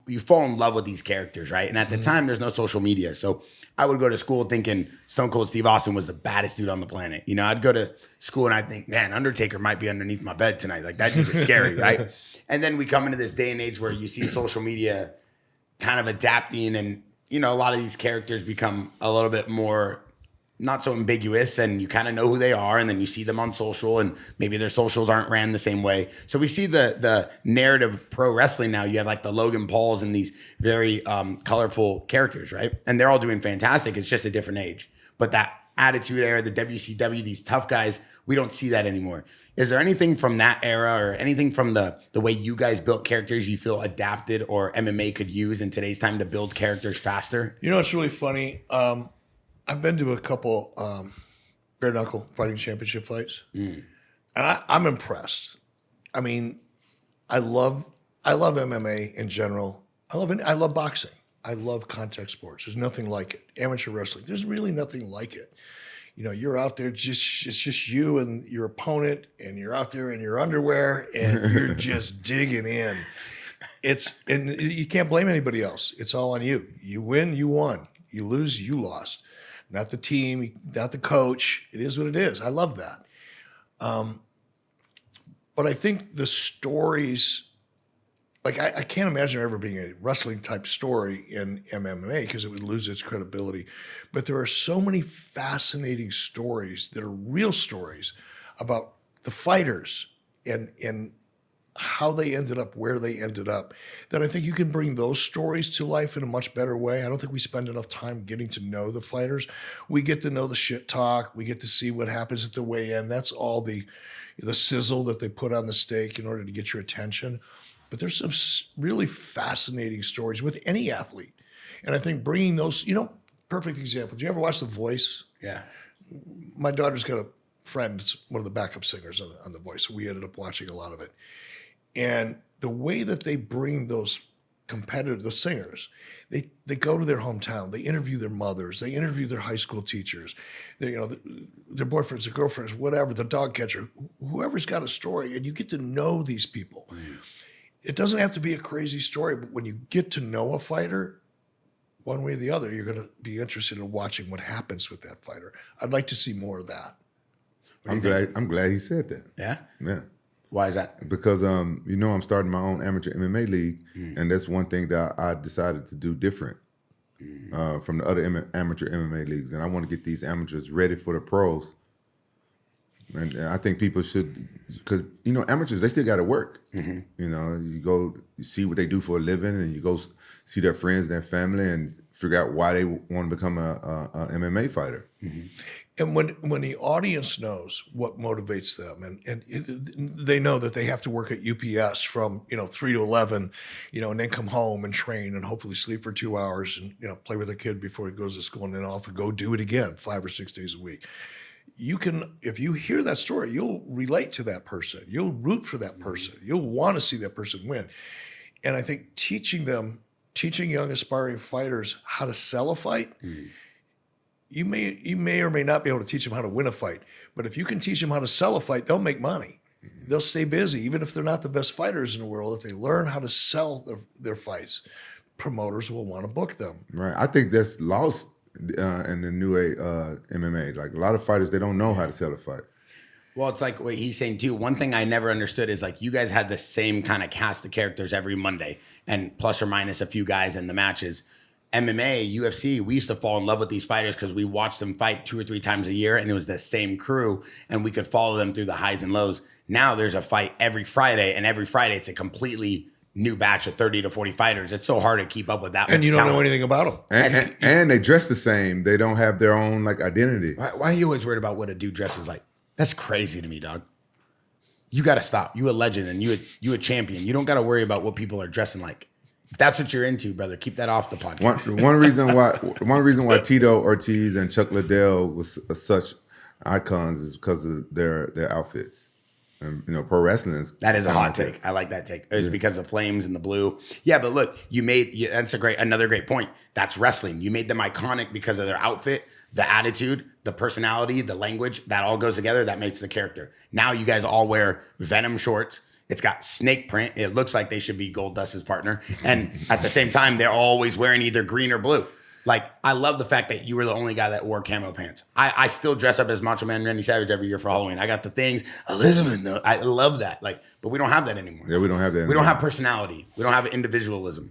you fall in love with these characters, right? And at the time, there's no social media. So I would go to school thinking Stone Cold Steve Austin was the baddest dude on the planet. You know, I'd go to school and I'd think, man, Undertaker might be underneath my bed tonight. Like, that dude is scary, right? And then we come into this day and age where you see social media kind of adapting, and, you know, a lot of these characters become a little bit more not so ambiguous, and you kind of know who they are, and then you see them on social, and maybe their socials aren't ran the same way. So we see the narrative of pro wrestling now. You have like the Logan Pauls and these very colorful characters, right? And they're all doing fantastic. It's just a different age. But that Attitude Era, the WCW, these tough guys, we don't see that anymore. Is there anything from that era or anything from the way you guys built characters you feel adapted or MMA could use in today's time to build characters faster? You know, it's really funny. I've been to a couple bare knuckle fighting championship fights, and I'm impressed. I mean, I love MMA in general. I love boxing. I love contact sports. There's nothing like it. Amateur wrestling. There's really nothing like it. You know, you're out there, it's just you and your opponent, and you're out there in your underwear, and you're just digging in. And you can't blame anybody else. It's all on you. You win, you won. You lose, you lost. Not the team, not the coach. It is what it is. I love that. But I think the stories, like I can't imagine there ever being a wrestling type story in MMA because it would lose its credibility. But there are so many fascinating stories that are real stories about the fighters and how they ended up where they ended up, that I think you can bring those stories to life in a much better way. I don't think we spend enough time getting to know the fighters. We get to know the shit talk. We get to see what happens at the weigh-in. That's all the sizzle that they put on the steak in order to get your attention. But there's some really fascinating stories with any athlete. And I think bringing those, perfect example. Do you ever watch The Voice? Yeah. My daughter's got a friend that's one of the backup singers on The Voice. So we ended up watching a lot of it. And the way that they bring those competitors, the singers, they go to their hometown, they interview their mothers, they interview their high school teachers, their boyfriends, their girlfriends, whatever, the dog catcher, whoever's got a story, and you get to know these people. It doesn't have to be a crazy story, but when you get to know a fighter, one way or the other, you're going to be interested in watching what happens with that fighter. I'd like to see more of that. I'm glad he said that. Yeah? Yeah. Why is that? Because, I'm starting my own amateur MMA league, and that's one thing that I decided to do different from the other amateur MMA leagues. And I want to get these amateurs ready for the pros. And I think people should, because, amateurs, they still got to work. You go, you see what they do for a living, and you go see their friends, their family, and figure out why they want to become a MMA fighter. And when the audience knows what motivates them, and they know that they have to work at UPS from 3 to 11, and then come home and train and hopefully sleep for 2 hours and play with a kid before he goes to school, and then off and go do it again 5 or 6 days a week. You can, if you hear that story, you'll relate to that person. You'll root for that person. You'll want to see that person win. And I think teaching young aspiring fighters how to sell a fight. You may or may not be able to teach them how to win a fight, but if you can teach them how to sell a fight, they'll make money. They'll stay busy, even if they're not the best fighters in the world. If they learn how to sell their fights, promoters will want to book them. Right. I think that's lost in the new MMA. Like, a lot of fighters, they don't know how to sell a fight. Well, it's like what he's saying too. One thing I never understood is, like, you guys had the same kind of cast of characters every Monday, and plus or minus a few guys in the matches. MMA, UFC, we used to fall in love with these fighters because we watched them fight 2 or 3 times a year, and it was the same crew, and we could follow them through the highs and lows. Now there's a fight every Friday, and every Friday it's a completely new batch of 30 to 40 fighters. It's so hard to keep up with that much And you don't talent. know anything about them. And they dress the same. They don't have their own identity. Why are you always worried about what a dude dresses like? That's crazy to me, dog. You got to stop. You a legend, and you a champion. You don't got to worry about what people are dressing like. If that's what you're into, brother, keep that off the podcast. One reason why Tito Ortiz and Chuck Liddell was such icons is because of their outfits. And pro wrestling is that is a hot take. I like that take. It's because of flames and the blue. Yeah, but look, that's another great point. That's wrestling. You made them iconic because of their outfit, the attitude, the personality, the language. That all goes together. That makes the character. Now you guys all wear Venom shorts It's got snake print. It looks like they should be Gold Dust's partner. And at the same time, they're always wearing either green or blue. Like, I love the fact that you were the only guy that wore camo pants. I still dress up as Macho Man Randy Savage every year for Halloween. I got the things. Elizabeth, I love that. Like, but we don't have that anymore. Yeah, we don't have that. We don't have personality. We don't have individualism.